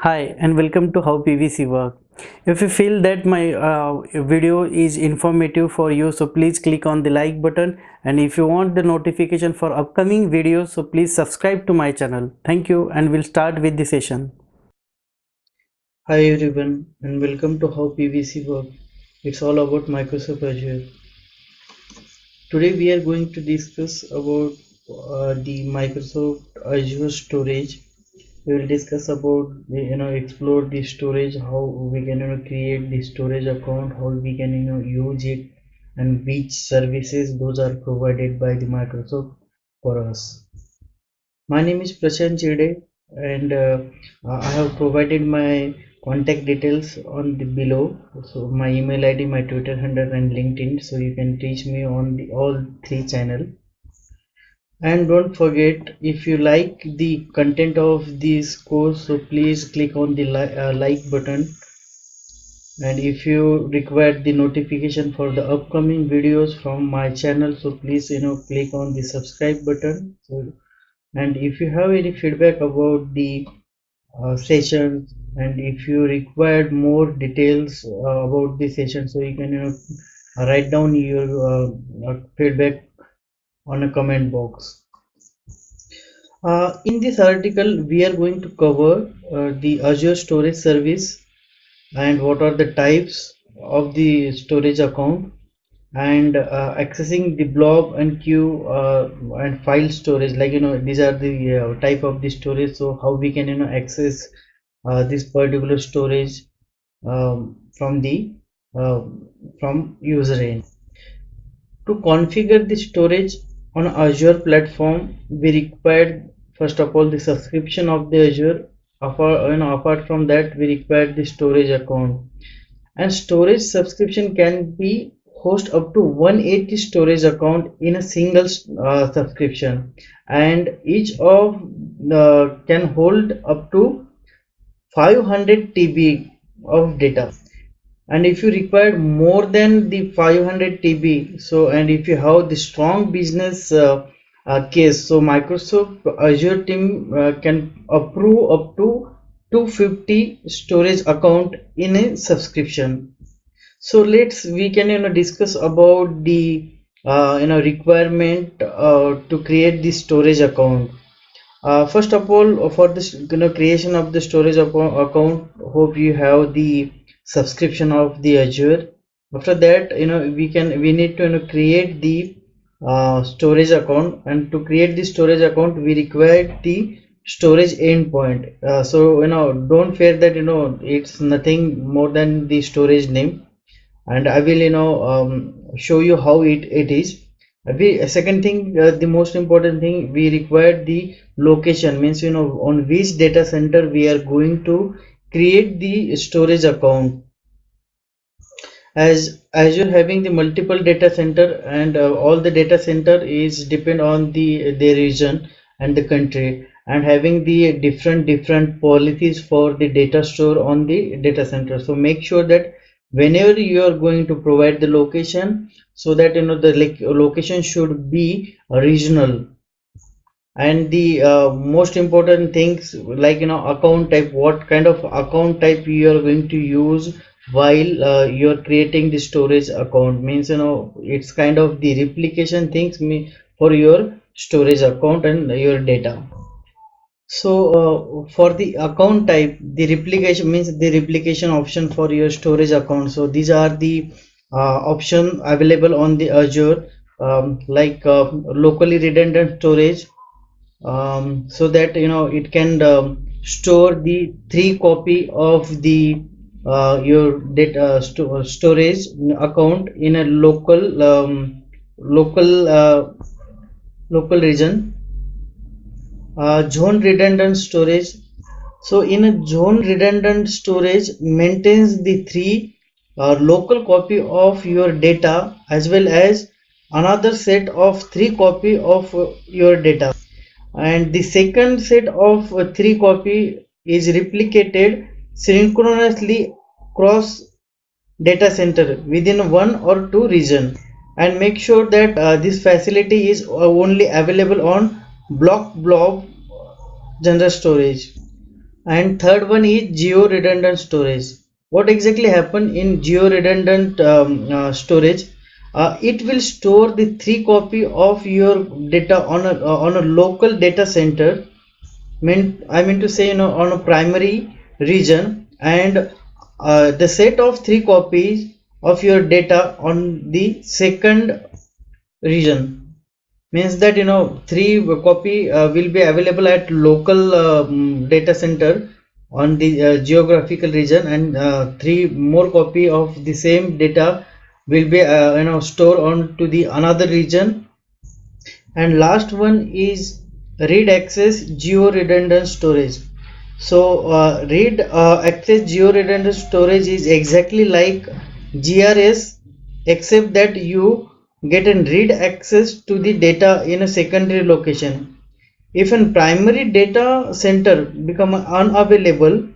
Hi and welcome to How PVC Work. If you feel that my video is informative for you, so please click on the like button, and if you want the notification for upcoming videos, so please subscribe to my channel. Thank you, and we'll start with the session. Hi everyone and welcome to How PVC Work. It's all about Microsoft Azure. Today we are going to discuss about the Microsoft Azure Storage. We will discuss about explore the storage, how we can create the storage account, how we can use it, and which services those are provided by the Microsoft for us. My name is Prashant Chide, and I have provided my contact details on the below. So my email ID, my Twitter handle, and LinkedIn. So you can reach me on the all three channel. And don't forget, if you like the content of this course, so please click on the like button. And if you require the notification for the upcoming videos from my channel, so please click on the subscribe button. So, and if you have any feedback about the sessions, and if you required more details about the session, so you can write down your feedback on a comment box. In this article we are going to cover the Azure storage service and what are the types of the storage account, and accessing the blob and queue and file storage, like these are the type of the storage. So how we can access this particular storage from the uh, from user end. To configure the storage on Azure platform, we required first of all the subscription of the Azure. Apart from that, we require the storage account, and storage subscription can be host up to 180 storage account in a single subscription, and each of can hold up to 500 TB of data. And if you require more than the 500 TB, so and if you have the strong business case, so Microsoft Azure team can approve up to 250 storage account in a subscription. So we can discuss about the requirement to create the storage account. First of all, for this creation of the storage account, hope you have the subscription of the Azure. After that, we need to create the storage account, and to create the storage account we require the storage endpoint. So don't fear that it's nothing more than the storage name, and I will show you how it is. Second thing, the most important thing, we require the location, means on which data center we are going to create the storage account. As Azure having the multiple data center, and all the data center is depend on the region and the country, and having the different policies for the data store on the data center. So make sure that whenever you are going to provide the location, so that the location should be regional. And the most important things, like account type, what kind of account type you are going to use while you're creating the storage account, means it's kind of the replication things for your storage account and your data. So for the account type, the replication means the replication option for your storage account. So these are the option available on the Azure, like locally redundant storage, so that it can store the 3 copy of the your data storage account in a local region. Zone redundant storage. So in a zone redundant storage maintains the 3 local copy of your data, as well as another set of 3 copy of your data, and the second set of 3 copy is replicated synchronously across data center within 1 or 2 region. And make sure that this facility is only available on blob general storage. And third one is geo redundant storage. What exactly happen in geo redundant storage? It will store the 3 copy of your data on a local data center. I mean to say, on a primary region, and the set of 3 copies of your data on the second region. Means that 3 copy will be available at local data center on the geographical region, and 3 more copy of the same data will be stored on to the another region. And last one is read access geo redundant storage. So read access geo redundant storage is exactly like GRS, except that you get a read access to the data in a secondary location. If a primary data center become unavailable,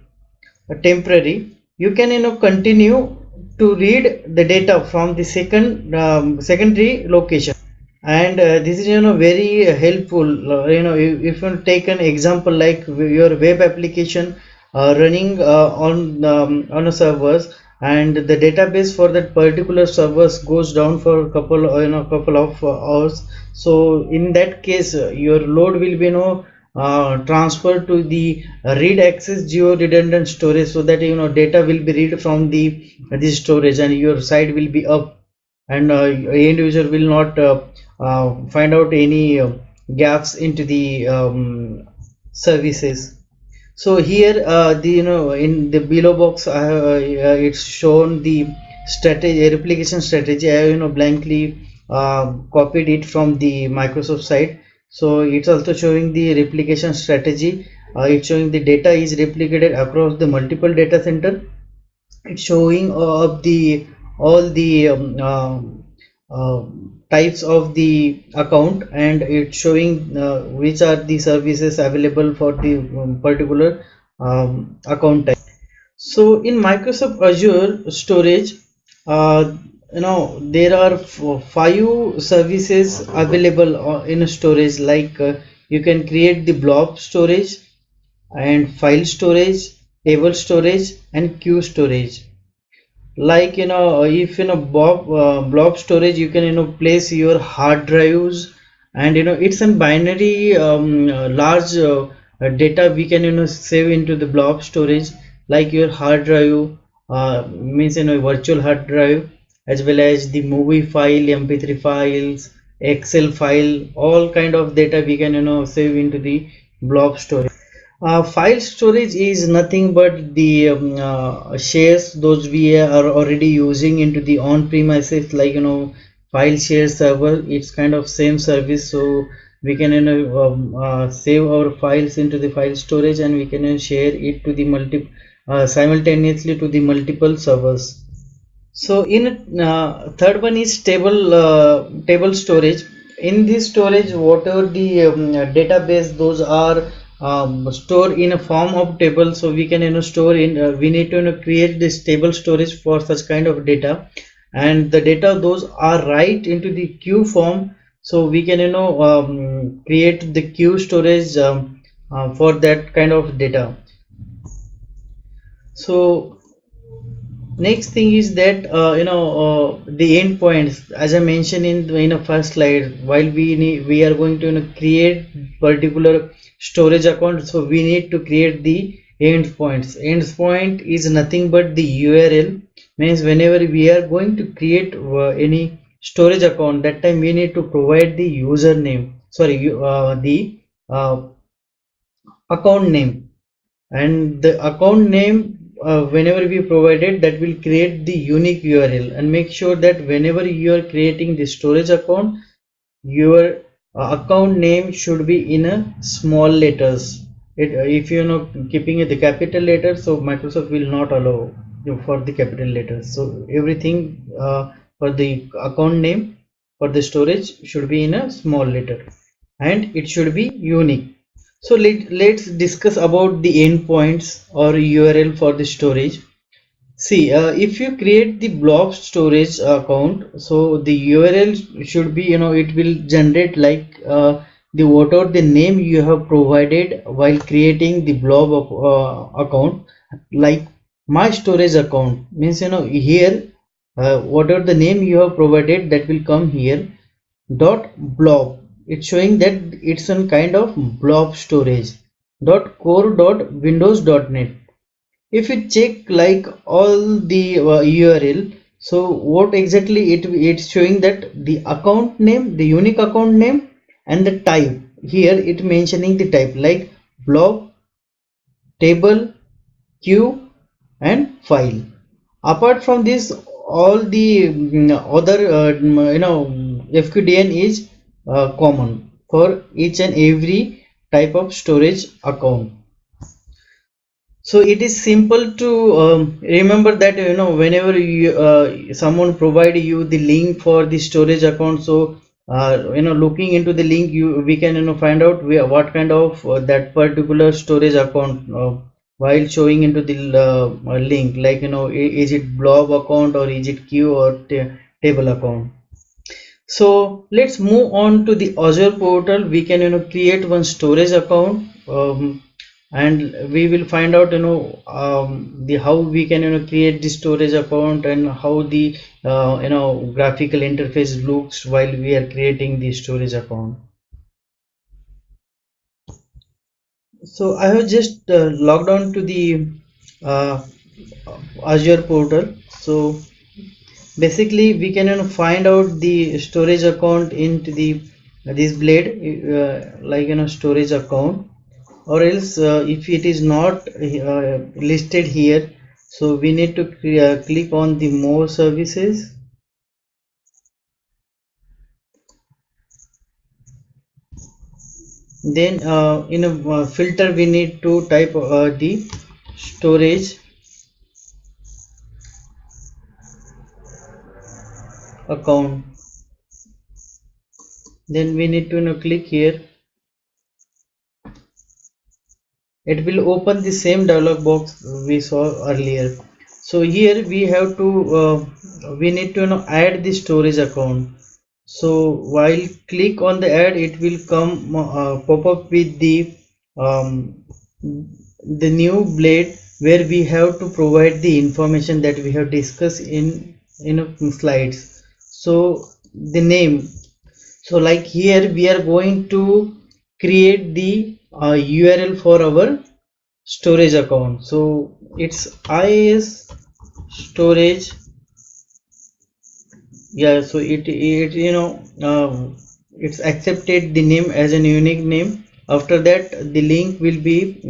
temporary, you can continue to read the data from the secondary location. And this is very helpful. If you take an example like your web application running on a servers, and the database for that particular servers goes down for a couple of hours. So in that case, your load will be transferred to the read access geo redundant storage, so that data will be read from the this storage, and your site will be up, and end user will not find out any gaps into the services. So here the in the below box it's shown the strategy, replication strategy. I have blankly copied it from the Microsoft site. So it's also showing the replication strategy. It's showing the data is replicated across the multiple data center. It's showing of the all the types of the account, and it's showing which are the services available for the particular account type. So in Microsoft Azure storage, uh, there are 5 services available in storage, like you can create the blob storage, and file storage, table storage, and queue storage. Like if blob storage, you can place your hard drives, and it's a binary large data we can save into the blob storage, like your hard drive means virtual hard drive, as well as the movie file, mp3 files, excel file, all kind of data we can save into the blob storage. File storage is nothing but the shares those we are already using into the on-premises, like file share server. It's kind of same service, so we can save our files into the file storage, and we can share it to the simultaneously to the multiple servers. So in third one is table storage. In this storage, whatever the database, those are stored in a form of table. So we can store in we need to create this table storage for such kind of data, and the data those are right into the queue form. So we can create the queue storage for that kind of data. So next thing is that the endpoints, as I mentioned in a first slide, while we are going to create particular storage account, so we need to create the endpoints. Endpoint is nothing but the URL. Means whenever we are going to create any storage account, that time we need to provide the username, sorry, the account name, and the account name whenever we provide it, that will create the unique URL. And make sure that whenever you are creating the storage account, your account name should be in a small letters. If keeping it the capital letters, so Microsoft will not allow for the capital letters. So everything for the account name for the storage should be in a small letter, and it should be unique. So let's discuss about the endpoints or URL for the storage. See, if you create the blob storage account, so the URL should be, it will generate like the whatever the name you have provided while creating the blob of account. Like my storage account means, here whatever the name you have provided, that will come here. Dot blob, it's showing that it's some kind of blob storage. Dot core dot windows dot net. If you check like all the URL, so what exactly it's showing, that the account name, the unique account name, and the type. Here it mentioning the type like blob, table, queue, and file. Apart from this, all the other FQDN is common for each and every type of storage account. So it is simple to remember that, whenever you someone provide you the link for the storage account, so looking into the link, we can find out what kind of that particular storage account while showing into the link, like, is it blob account, or is it queue, or table account. So let's move on to the Azure portal. We can create one storage account, and we will find out the how we can create the storage account, and how the graphical interface looks while we are creating the storage account. So I have just logged on to the uh, Azure portal. So basically we can find out the storage account into the this blade, like storage account, or else if it is not listed here, so we need to click on the more services. Then in a filter we need to type the storage account. Then we need to click here. It will open the same dialog box we saw earlier. So here we have to we need to add the storage account. So while click on the add, it will come pop up with um, the new blade, where we have to provide the information that we have discussed in slides. So the name, so like here we are going to create the URL for our storage account. So it's IaaS storage. Yeah, so it it's accepted the name as an unique name. After that, the link will be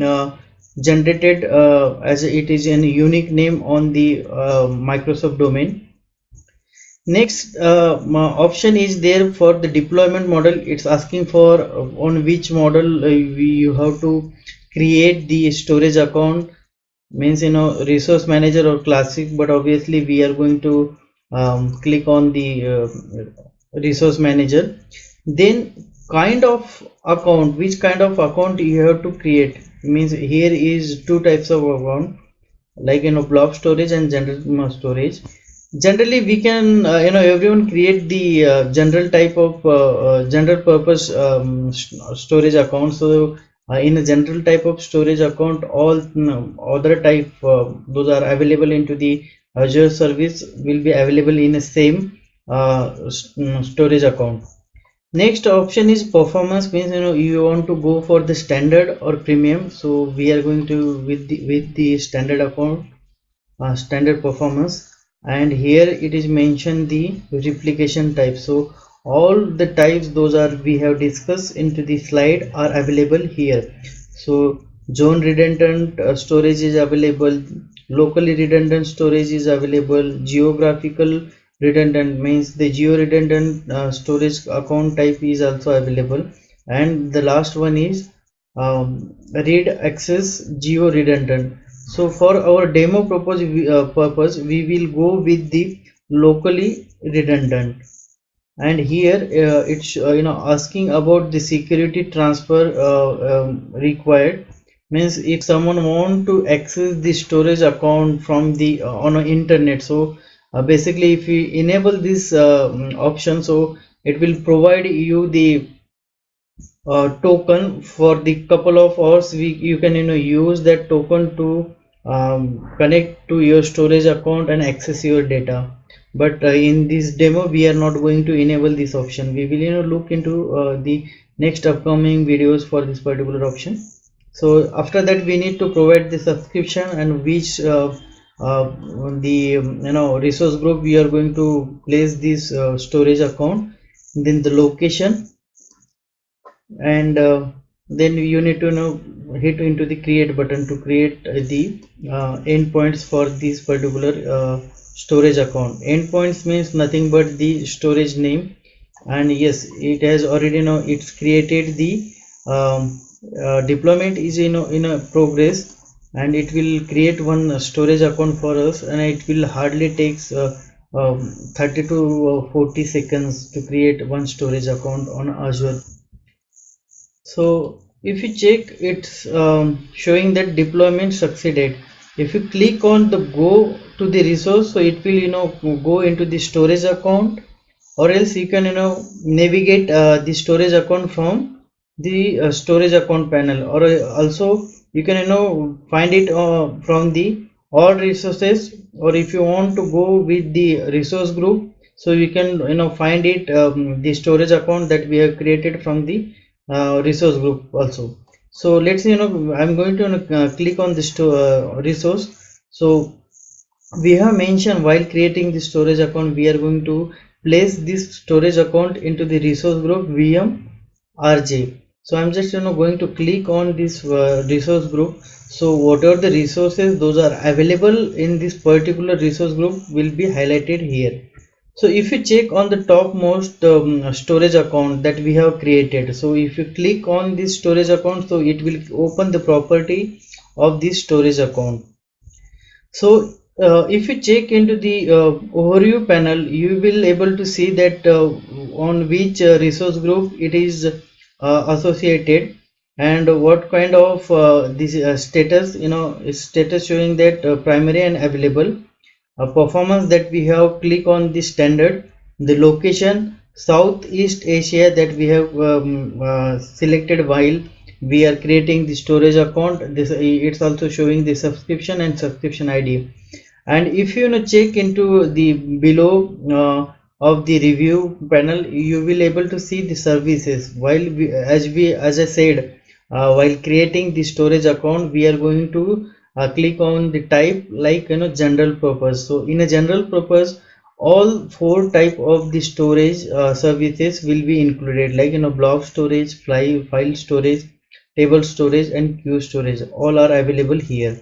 generated as it is a unique name on the Microsoft domain. Next option is there for the deployment model. It's asking for on which model you have to create the storage account, means resource manager or classic, but obviously we are going to click on the resource manager. Then kind of account, which kind of account you have to create, means here is two types of account, like blob storage and general storage. Generally we can everyone create the general type of general purpose storage account. So in a general type of storage account, all other type those are available into the Azure service will be available in the same storage account. Next option is performance, means you want to go for the standard or premium. So we are going to with the standard account, standard performance. And here it is mentioned the replication type. So all the types those are we have discussed into the slide are available here. So zone redundant storage is available, locally redundant storage is available, geographical redundant means the geo redundant storage account type is also available, and the last one is read access geo redundant. So for our demo purpose we will go with the locally redundant. And here it's asking about the security transfer required, means if someone want to access the storage account from the on a internet. So basically if we enable this option, so it will provide you the token for the couple of hours. You can use that token to connect to your storage account and access your data. But in this demo we are not going to enable this option. We will look into the next upcoming videos for this particular option. So after that we need to provide the subscription and which the resource group we are going to place this storage account, then the location, and then you need to hit into the create button to create the endpoints for this particular storage account. Endpoints means nothing but the storage name, and yes, it has already it's created the deployment is in a progress, and it will create one storage account for us, and it will hardly takes 30 to 40 seconds to create one storage account on Azure. So if you check, it's showing that deployment succeeded. If you click on the go to the resource, so it will go into the storage account, or else you can navigate the storage account from the storage account panel, or also you can find it from the all resources, or if you want to go with the resource group, so you can find it the storage account that we have created from the resource group also. So let's I'm going to click on this resource. So we have mentioned while creating the storage account we are going to place this storage account into the resource group VM RJ. So I'm just going to click on this resource group. So whatever the resources those are available in this particular resource group will be highlighted here. So if you check on the topmost storage account that we have created, so if you click on this storage account, so it will open the property of this storage account. So if you check into the overview panel, you will able to see that on which resource group it is associated, and what kind of this status, is status showing that primary and available. Performance that we have click on the standard, the location Southeast Asia that we have selected while we are creating the storage account. This it's also showing the subscription and subscription ID. And if you check into the below of the review panel, you will able to see the services. While as I said, while creating the storage account, we are going to click on the type like general purpose. So in a general purpose, all four type of the storage services will be included, like blob storage, file storage, table storage, and queue storage. All are available here.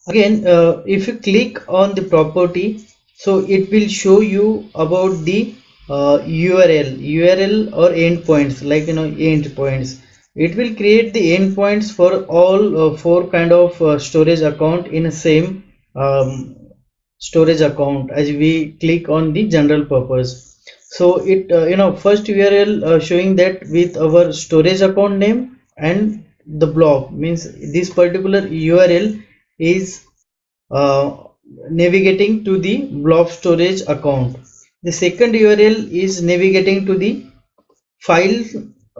Again, if you click on the property, so it will show you about the URL or endpoints, like endpoints. It will create the endpoints for all four kind of storage account in the same storage account as we click on the general purpose. So it first URL showing that with our storage account name, and the blob means this particular URL is navigating to the blob storage account. The second URL is navigating to the file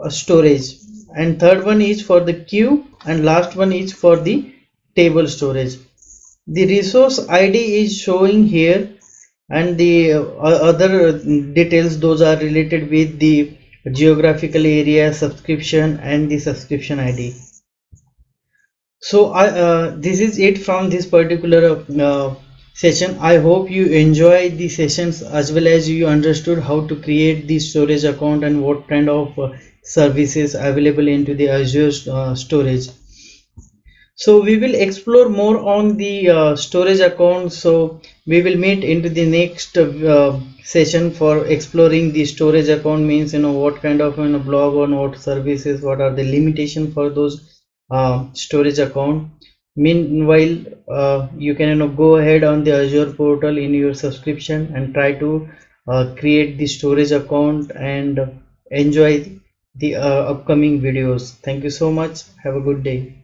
storage, and third one is for the queue, and last one is for the table storage. The resource ID is showing here, and the other details those are related with the geographical area, subscription, and the subscription ID. So this is it from this particular session. I hope you enjoy the sessions as well as you understood how to create the storage account and what kind of services available into the Azure storage. So we will explore more on the storage account. So we will meet into the next session for exploring the storage account, means what kind of blog on what services, what are the limitations for those storage account. Meanwhile, you can go ahead on the Azure portal in your subscription and try to create the storage account and enjoy the upcoming videos. Thank you so much. Have a good day.